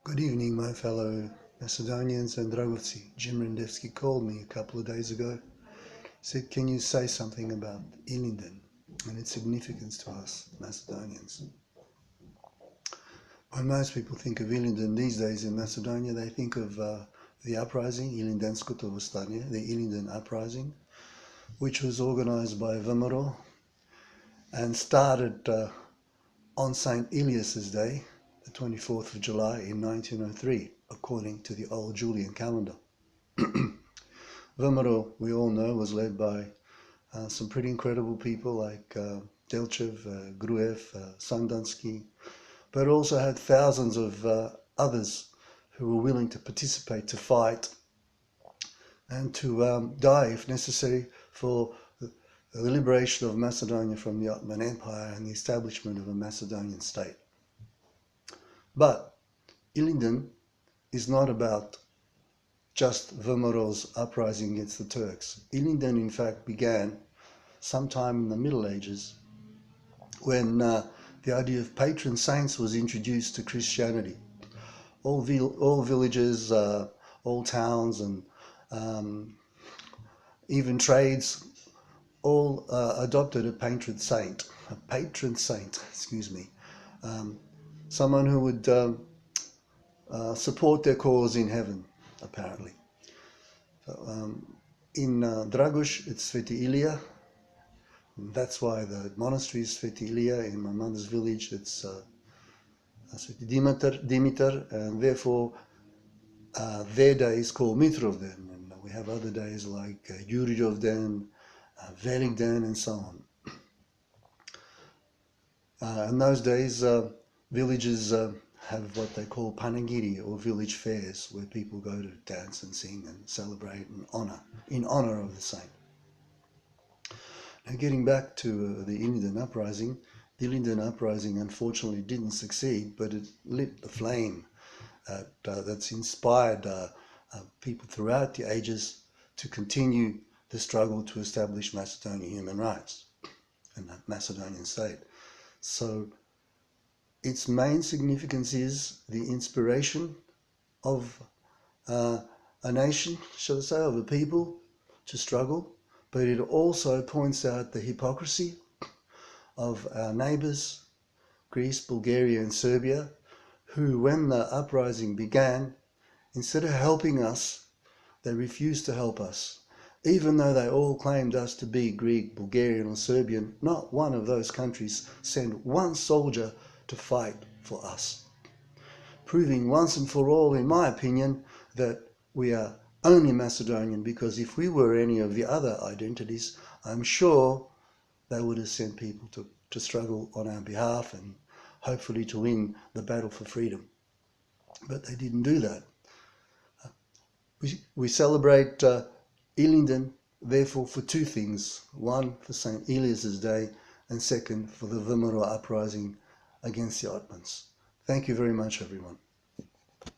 Good evening, my fellow Macedonians and Dragovci. Jim Rendevsky called me a couple of days ago. Said, can you say something about Ilinden and its significance to us Macedonians? When most people think of Ilinden these days in Macedonia, they think of the uprising, Ilindensko Vostanje, the Ilinden uprising, which was organized by Vomero and started on St. Elias's Day, the 24th of July in 1903, according to the old Julian calendar. Vomero, we all know, was led by some pretty incredible people like Delchev, Gruev, Sandansky, but also had thousands of others who were willing to participate, to fight, and to die, if necessary, for the liberation of Macedonia from the Ottoman Empire and the establishment of a Macedonian state. But Ilinden is not about just Vomero's uprising against the Turks. Ilinden, in fact, began sometime in the Middle Ages when the idea of patron saints was introduced to Christianity. All villages, all towns, and even trades all adopted a patron saint, someone who would support their cause in heaven, apparently. So, in Dragoš, it's Sveti Ilija. That's why the monastery is Sveti Ilija. In my mother's village, it's Sveti Dimitar, and therefore their day is called Mitrovden. And we have other days like Jurijovden, Velikden, and so on. In those days, villages have what they call panegyri, or village fairs, where people go to dance and sing and celebrate in honor of the saint. Now, getting back to the Ilinden uprising, the Ilinden uprising unfortunately didn't succeed, but it lit the flame that's inspired people throughout the ages to continue the struggle to establish Macedonian human rights and a Macedonian state. So its main significance is the inspiration of a nation, shall I say, of a people to struggle, but it also points out the hypocrisy of our neighbours, Greece, Bulgaria and Serbia, who, when the uprising began, instead of helping us, they refused to help us. Even though they all claimed us to be Greek, Bulgarian or Serbian, not one of those countries sent one soldier to fight for us. Proving once and for all, in my opinion, that we are only Macedonian, because if we were any of the other identities, I'm sure they would have sent people to struggle on our behalf and hopefully to win the battle for freedom. But they didn't do that. We celebrate Ilinden, therefore, for two things. One, for St. Elias's Day, and second, for the Vomero uprising against the Ottomans. Thank you very much, everyone.